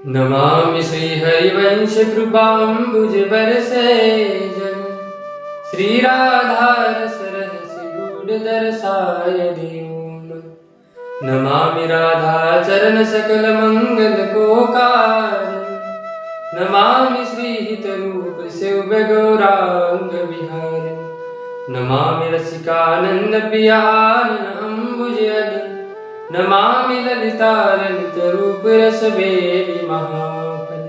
नमामि श्रीहरिवंश कृपाम्बुजबरसे जन श्रीराधारस रहसि गूढ़दर्शाय दीन। नमामि राधाचरण सकल मंगल को कारण। नमामि श्रीहितरूप शिव गौरांग विहार। नमामि रसिकानंद पियानन अम्बुज अली। नमामि ललिता ललित रूप रस बेली महाफल।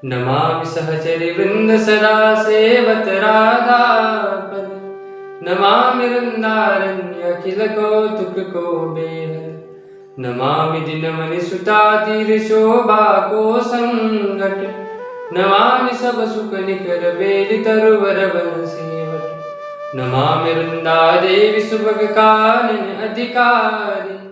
नमामि सहचरि वृंद सदा सेवत राधापद। नमामि वृंदारण्य अखिल कौतुक को बेहद। नमामि दिनमणि सुता तीर शोभा को संगट। नमामि सब सुख निकर बेली तरुवर बंसीवट। नमामि वृंदा देवी सुभग कानन अधिकारी।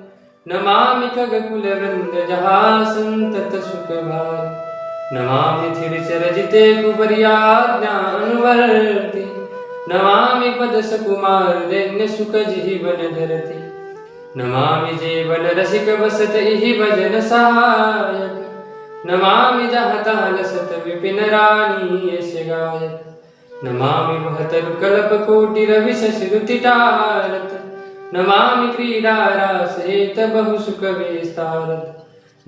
नमामि खगकुल वृंद जहाँ संतत सुख भारी। नमामि थिर जिते कुबरियाज्ञा अनुवर्ती। नमामि पद सकुमार दैन्य सुख जीवन धरती। नमामि जीवन रसिक बसत इहि भजन सहायक। नमामि जहाँ तहाँ लसत विपिन रानी यश गायक। नमामि बहतर कल्प कोटि रवि शशिरुति टारत। नमामि क्रीडा रास हेत बहु सुख विस्तारत।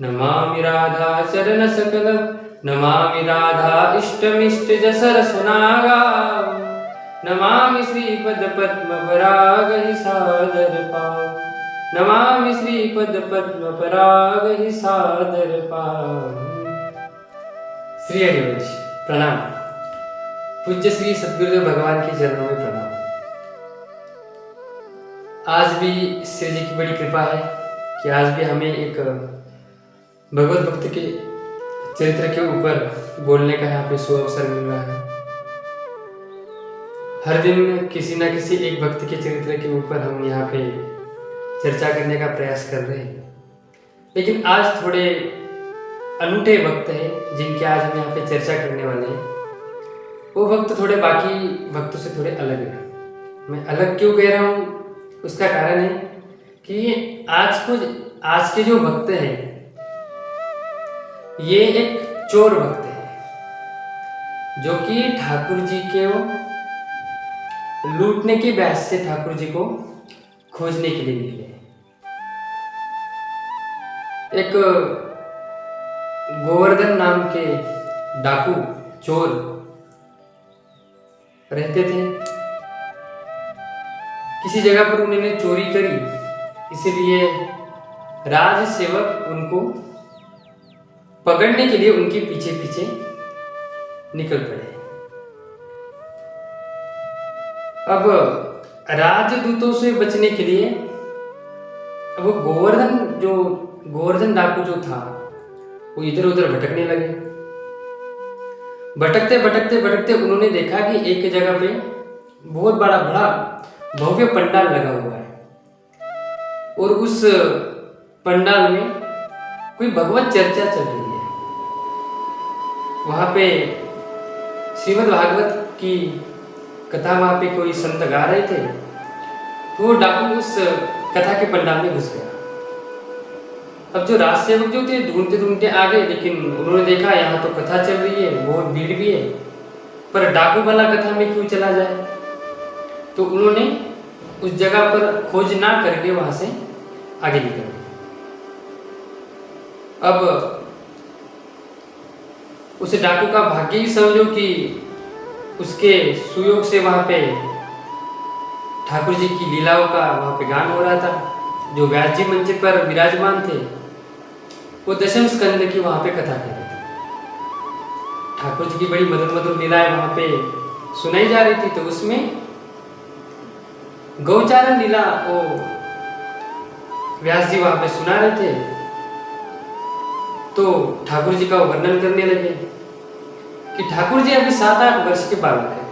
नमामि राधा चरण सकल। नमामि राधा इष्टमिष्ट जस रसना गाव। नमामि श्रीपद पद्म पराग ही सादर पाव। नमामि श्रीपद पद्म पराग ही सादर पाव। श्री हरिवंश प्रणाम। पूज्य श्री सद्गुरुदेव भगवान के चरणों में प्रणाम। आज भी श्री जी की बड़ी कृपा है कि आज भी हमें एक भगवत भक्त के चरित्र के ऊपर बोलने का यहाँ पे सुअवसर मिल रहा है। हर दिन किसी न किसी एक भक्त के चरित्र के ऊपर हम यहाँ पे चर्चा करने का प्रयास कर रहे हैं, लेकिन आज थोड़े अनूठे भक्त हैं जिनके आज हम यहाँ पे चर्चा करने वाले हैं। वो भक्त थोड़े बाकी भक्तों से थोड़े अलग हैं। मैं अलग क्यों कह रहा हूँ, उसका कारण है कि आज के जो भक्त हैं ये एक चोर भक्त है, जो कि ठाकुर जी के लूटने के बहस से ठाकुर जी को खोजने के लिए निकले। एक गोवर्धन नाम के डाकू चोर रहते थे। किसी जगह पर उन्होंने चोरी करी, इसलिए राज सेवक उनको पकड़ने के लिए उनके पीछे पीछे निकल पड़े। अब राजदूतों से बचने के लिए वो गोवर्धन डाकू जो था वो इधर उधर भटकने लगे। भटकते भटकते भटकते उन्होंने देखा कि एक जगह पे बहुत बड़ा भव्य पंडाल लगा हुआ है, और उस पंडाल में कोई भगवत चर्चा चल रही है। वहां पे श्रीमद् भागवत की कथा वहां पे कोई संत गा रहे थे, तो वो डाकू उस कथा के पंडाल में घुस गया। अब जो राज सेवक जो थे ढूंढते ढूंढते आ गए, लेकिन उन्होंने देखा यहाँ तो कथा चल रही है, बहुत भीड़ भी है, पर डाकू वाला कथा में क्यों चला जाए। तो उन्होंने उस जगह पर खोज ना करके वहां से आगे निकल गए। अब उस डाकू का भाग्य ही समझो कि उसके सुयोग से वहां पे ठाकुर जी की लीलाओं का वहां पे गान हो रहा था। जो व्यास जी मंच पर विराजमान थे वो दशम स्कंद की वहां पे कथा कर रहे थे। ठाकुर जी की बड़ी मधुर मधुर लीलाएं वहां पे सुनाई जा रही थी। तो उसमें गौचारण लीला वो व्यास जी वहां पे सुना रहे थे। तो ठाकुर जी का वर्णन करने लगे कि ठाकुर जी अभी 7-8 वर्ष के बालक है।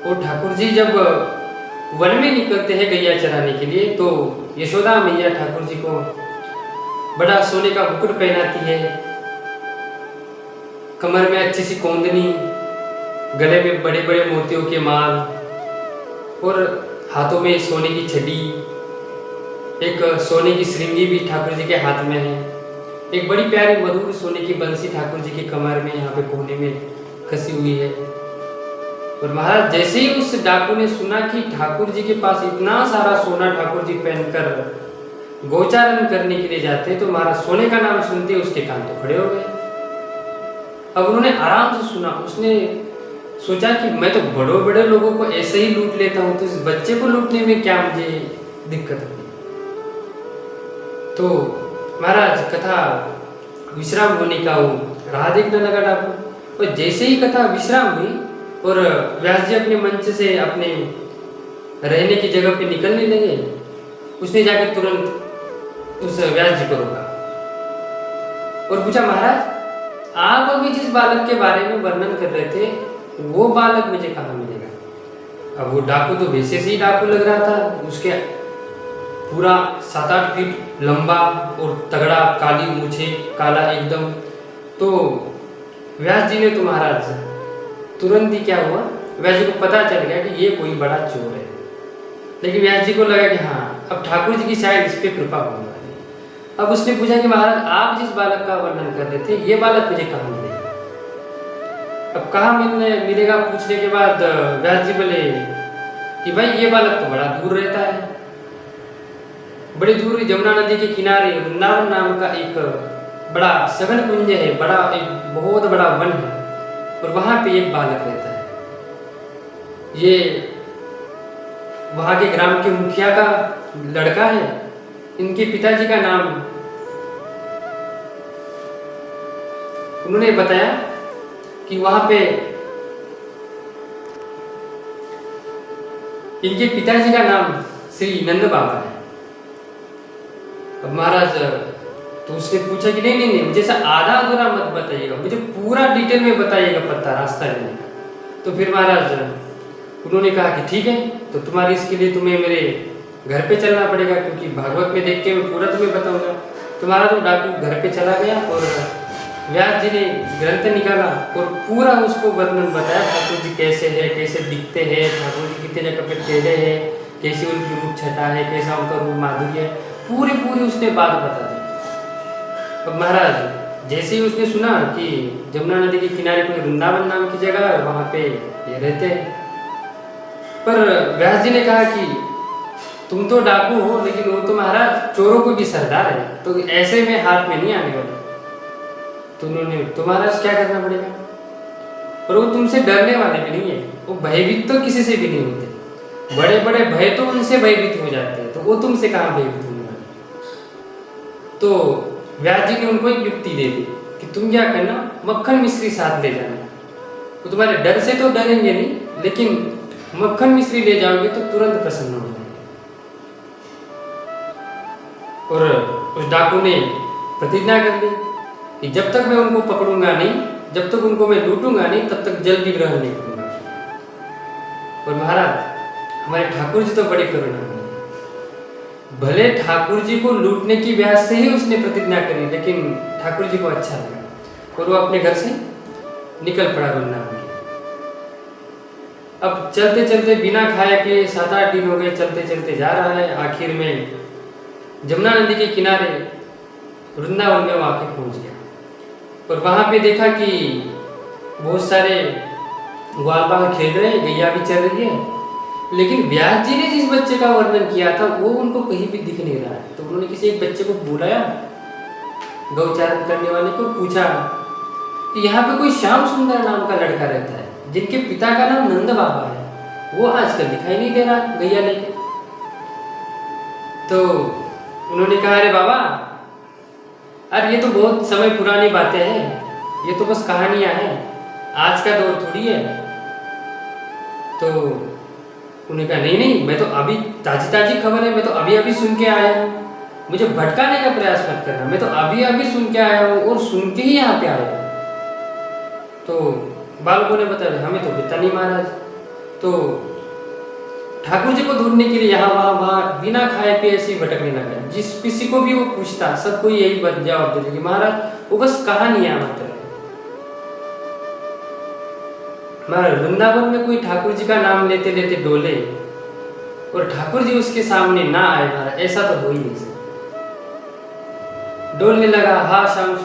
और ठाकुर जी जब वन में निकलते हैं गैया चराने के लिए, तो यशोदा मैया ठाकुर जी को बड़ा सोने का मुकुट पहनाती है, कमर में अच्छी सी कोंदनी, गले में बड़े बड़े मोतियों के माल, और हाथों में सोने की छड़ी, एक सोने की श्रृंगी भी ठाकुर जी के हाथ में है। एक बड़ी प्यारी मधुर सोने की बंसी ठाकुर जी की कमर में यहाँ पे कोने में कसी हुई है। और महाराज जैसे ही उस डाकू ने सुना कि ठाकुर जी के पास इतना सारा सोना ठाकुर जी पहनकर गोचारण करने के लिए जाते, तो महाराज सोने का नाम सुनते उसके कान तो खड़े हो गए। अब उन्होंने आराम से सुना, उसने सोचा कि मैं तो बड़े बड़े लोगों को ऐसे ही लूट लेता हूँ, तो इस बच्चे को लूटने में क्या मुझे दिक्कत होगी। तो महाराज कथा विश्राम होने का वो राह देखने लगा डाकू। और जैसे ही कथा विश्राम हुई और व्यास जी अपने मंच से अपने रहने की जगह पे निकलने लगे, उसने जाकर तुरंत उस व्यास जी को रोका और पूछा, महाराज आप अभी जिस बालक के बारे में वर्णन कर रहे थे वो बालक मुझे कहाँ मिलेगा। अब वो डाकू तो वैसे से ही डाकू लग रहा था, उसके पूरा 7-8 फीट लंबा और तगड़ा, काली मूछे, काला एकदम। तो व्यास जी ने तो महाराज तुरंत ही क्या हुआ, व्यास जी को पता चल गया कि ये कोई बड़ा चोर है। लेकिन व्यास जी को लगा कि हाँ अब ठाकुर जी की शायद इस पर कृपा होने वाली। अब उसने पूछा कि महाराज आप जिस बालक का वर्णन कर रहे थे ये बालक मुझे कहाँ मिलेगा। अब कहाँ मिलेगा पूछने के बाद व्यास जी बोले कि भाई ये बालक तो बड़ा दूर रहता है, बड़ी दूर यमुना नदी के किनारे वृंदावन नाम का एक बड़ा सघन कुंज है, बड़ा एक बहुत बड़ा वन है, और वहां पे एक बालक रहता है। ये वहां के ग्राम के मुखिया का लड़का है। इनके पिताजी का नाम उन्होंने बताया कि वहां पे इनके पिताजी का नाम श्री नंद बाबा है। अब महाराज तो उसने पूछा कि नहीं मुझे ऐसा आधा अधूरा मत बताइएगा, मुझे पूरा डिटेल में बताइएगा पता रास्ता लेने का। तो फिर महाराज उन्होंने कहा कि ठीक है, तो तुम्हारी इसके लिए तुम्हें मेरे घर पे चलना पड़ेगा, क्योंकि भागवत में देख के मैं पूरा तुम्हें बताऊंगा। तुम्हारा तो डाकू घर पे चला गया और व्यास जी ने ग्रंथ निकाला और पूरा उसको वर्णन बताया, ठाकुर जी कैसे है, कैसे दिखते हैं, ठाकुर जी कितने जगह पे टेढ़े हैं, कैसी उनकी रूप छटा है, कैसा उनका रूप माधुर्य है, पूरी उसने बात बता दी। अब महाराज जैसे ही उसने सुना कि जमुना नदी के किनारे कोई वृंदावन नाम की जगह है, वहां पे ये रहते हैं। पर व्यास जी ने कहा कि तुम तो डाकू हो, लेकिन वो तो महाराज चोरों को भी सरदार है, तो ऐसे में हाथ में नहीं आने वाले। तो उन्होंने तो महाराज क्या करना पड़ेगा, और वो तुमसे डरने वाले भी नहीं है, वो भयभीत तो किसी से भी नहीं होते, बड़े बड़े भय तो उनसे भयभीत हो जाते हैं, तो वो तुमसे कहाँ भयभीत होने वाले। तो व्यास जी ने उनको एक युक्ति दे दी कि तुम क्या करना, मक्खन मिश्री साथ ले जाना, वो तुम्हारे डर से तो डरेंगे नहीं, लेकिन मक्खन मिश्री ले जाओगे तो तुरंत प्रसन्न हो जाएंगे। और उस डाकू ने प्रतिज्ञा कर ली कि जब तक मैं उनको पकड़ूंगा नहीं, जब तक उनको मैं लूटूंगा नहीं, तब तक जल भी ग्रहण नहीं करूंगा। और महाराज हमारे ठाकुर जी तो बड़े करुणामयी हैं, भले ठाकुर जी को लूटने की व्यास से ही उसने प्रतिज्ञा करी, लेकिन ठाकुर जी को अच्छा लगा और वो अपने घर से निकल पड़ा वृंदावन। अब चलते चलते बिना खाए पिए 7-8 दिन हो गए, चलते चलते जा रहा है। आखिर में जमुना नदी के किनारे वृंदावन में आके पहुंच गया और वहां पे देखा कि बहुत सारे ग्वाल बाल खेल रहे हैं, गैया भी चल रही है, लेकिन व्यास जी ने जिस बच्चे का वर्णन किया था वो उनको कहीं भी दिख नहीं रहा है। तो उन्होंने किसी एक बच्चे को बुलाया, गौचारण करने वाले को, पूछा कि यहाँ पे कोई श्याम सुंदर नाम का लड़का रहता है जिनके पिता का नाम नंद बाबा है, वो आजकल दिखाई नहीं दे रहा गैया लेके। तो उन्होंने कहा, अरे बाबा, अरे ये तो बहुत समय पुरानी बातें हैं, ये तो बस कहानियां हैं, आज का दौर थोड़ी है। तो उन्होंने कहा, नहीं मैं तो अभी ताजी खबर है, मैं तो अभी सुन के आया हूँ, मुझे भटकाने का प्रयास मत करना, मैं तो अभी सुन के आया हूँ और सुन के ही यहाँ पे आया हूँ। तो बालकों ने बताया, हमें तो पता नहीं महाराज। तो ठाकुर जी को ढूंढने के लिए यहाँ वहाँ बिना खाए पिए ऐसे ही भटकने लगा। जिस किसी को भी वो पूछता, सबको यही जवाब देते कि महाराज वो बस कहानियां मात्र है। महाराज वृंदावन में कोई ठाकुर जी का नाम लेते लेते डोले और ठाकुर जी उसके सामने ना आए, महाराज ऐसा तो हो ही नहीं सकता। डोलने लगा, हाँ श्याम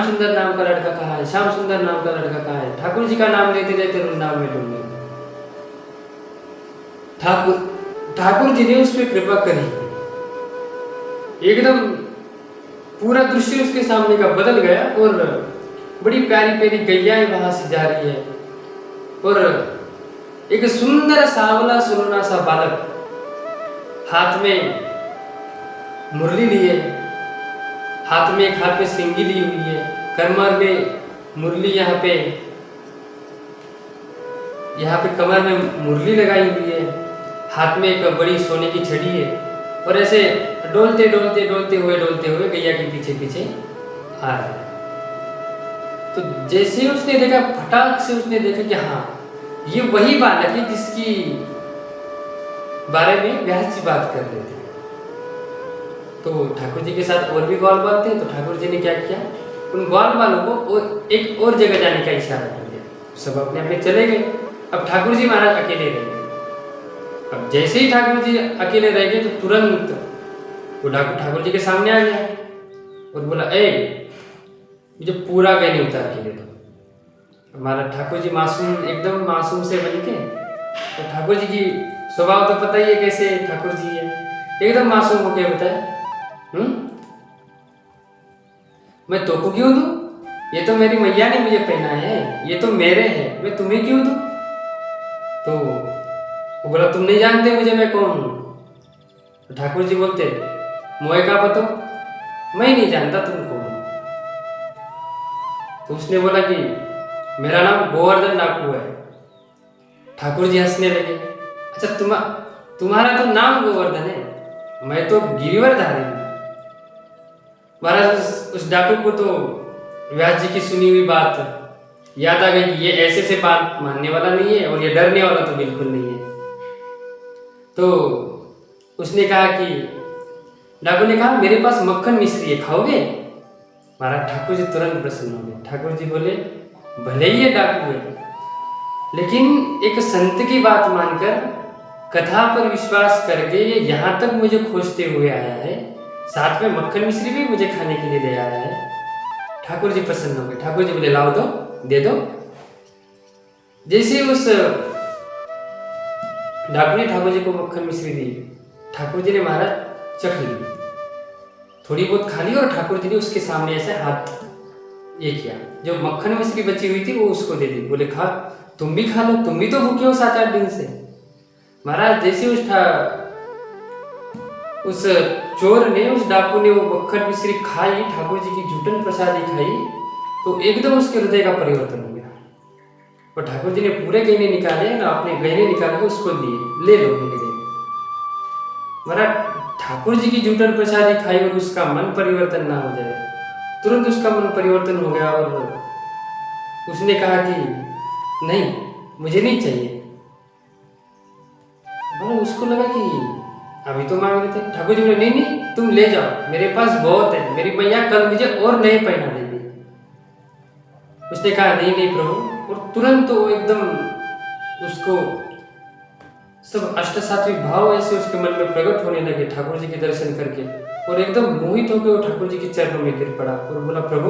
सुंदर नाम का लड़का कहाँ है, श्याम सुंदर नाम का लड़का कहाँ है। ठाकुर जी का नाम लेते लेते वृंदावन में डोलने लगा। ठाकुर जी ने उस पर कृपा करी, एकदम पूरा दृश्य उसके सामने का बदल गया और बड़ी प्यारी प्यारी गैयाएं वहां से जा रही है और एक सुंदर सांवला सुनना सा बालक हाथ में मुरली लिए, हाथ में एक हाथ में सिंगी ली हुई है, कमर में मुरली, यहाँ पे कमर में मुरली लगाई हुई है, हाथ में एक बड़ी सोने की छड़ी है और ऐसे डोलते हुए गैया के पीछे पीछे आ रहा है। तो जैसे ही उसने देखा, फटाक से उसने देखा कि हाँ ये वही बालक है जिसकी बारे में व्यास जी बात कर रहे थे। तो ठाकुर जी के साथ और भी ग्वाल बाल थे, तो ठाकुर जी ने क्या किया, उन ग्वाल बालों को एक और जगह जाने का इशारा कर दिया। सब अपने अपने चले गए। अब ठाकुर जी महाराज अकेले रह गए। अब जैसे ही ठाकुर जी अकेले रह गए तो तुरंत वो ठाकुर जी के सामने आ गया और बोला, मुझे पूरा गहने उतार के दे दो। हमारा ठाकुर जी एकदम मासूम से बन के, तो ठाकुर जी की स्वभाव तो पता ही है कैसे ठाकुर जी है, एकदम मासूम होके बताया, मैं तो को क्यों दूं? ये तो मेरी मैया ने मुझे पहना है, ये तो मेरे है, मैं तुम्हें क्यों दूं? तो वो बोला, तुम नहीं जानते मुझे, मैं कौन हूं? तो ठाकुर जी बोलते, मोए का पतो, मैं नहीं जानता तुम कौन हो। तो उसने बोला कि मेरा नाम गोवर्धन डाकू है। ठाकुर जी हंसने लगे, अच्छा तुम्हारा तो नाम गोवर्धन है, मैं तो गिरिवरधारी हूं। महाराज उस डाकू को तो व्यास जी की सुनी हुई बात याद आ गई कि ये ऐसे से बात मानने वाला नहीं है और ये डरने वाला तो बिल्कुल नहीं है। तो उसने कहा कि डाकू ने कहा, मेरे पास मक्खन मिश्री है, खाओगे? महाराज ठाकुर जी तुरंत प्रसन्न हो गए। ठाकुर जी बोले, भले ही ये डाकू है, लेकिन एक संत की बात मानकर, कथा पर विश्वास करके ये यहाँ तक मुझे खोजते हुए आया है, साथ में मक्खन मिश्री भी मुझे खाने के लिए दे आया है। ठाकुर जी प्रसन्न हो गए। ठाकुर जी बोले, लाओ, दे दो। जैसे उस डाकू ने ठाकुर जी को मक्खन मिश्री दी, ठाकुर जी ने महाराज चख ली, थोड़ी बहुत खा ली और ठाकुर जी ने उसके सामने ऐसे हाथ ये किया, जो मक्खन मिश्री बची हुई थी वो उसको दे दी। बोले, खा, तुम भी खा लो, तुम भी तो भूखे हो 7-8 दिन से। महाराज जैसे उस चोर ने, उस डाकू ने वो मक्खन मिश्री खाई, ठाकुर जी की जूठन प्रसादी खाई, तो एकदम उसके हृदय का परिवर्तन हो गया और ठाकुर जी ने पूरे गहने निकाले ना, अपने गहने निकाल के उसको दिए, ले लो मेरे गहने। महाराज ठाकुर जी की जूठन प्रसादी खाई और उसका मन परिवर्तन ना हो जाए, तुरंत उसका मन परिवर्तन हो गया और उसने कहा कि नहीं, मुझे नहीं चाहिए। उसको लगा कि अभी तो मांग रहे थे। ठाकुर जी बोले, नहीं, तुम ले जाओ, मेरे पास बहुत है, मेरी मैया कल मुझे और नए पहना देगी। उसने कहा, नहीं प्रभु, और तुरंत वो एकदम उसको सब अष्ट सात्विक भाव ऐसे उसके मन में प्रकट होने लगे ठाकुर जी के दर्शन करके, और एकदम मोहित होकर वो ठाकुर जी के चरणों में गिर पड़ा और बोला, प्रभु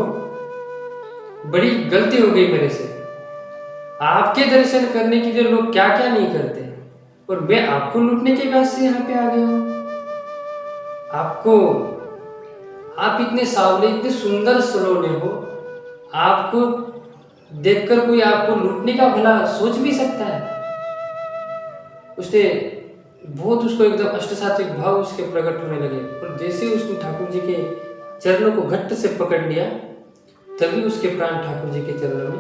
बड़ी गलती हो गई मेरे से, आपके दर्शन करने के लिए लोग क्या क्या नहीं करते, और मैं आपको लूटने के बाद से यहाँ पे आ गया हूँ। आप इतने सावले, इतने सुंदर सलोने हो, आपको देखकर कोई आपको लूटने का भला सोच भी सकता है? उसने बहुत उसको एकदम अष्ट सात्विक भाव उसके प्रकट होने लगे, और जैसे उसने ठाकुर जी के चरणों को घट्ट से पकड़ लिया, तभी उसके प्राण ठाकुर जी के चरणों में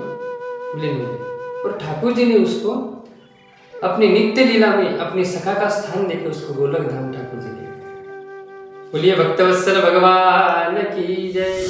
विलीन हो गए और ठाकुर जी ने उसको अपनी नित्य लीला में अपनी सखा का स्थान देकर उसको गोलक धाम ठाकुर जी ने। बोलिए भक्तवत्सल भगवान की जय।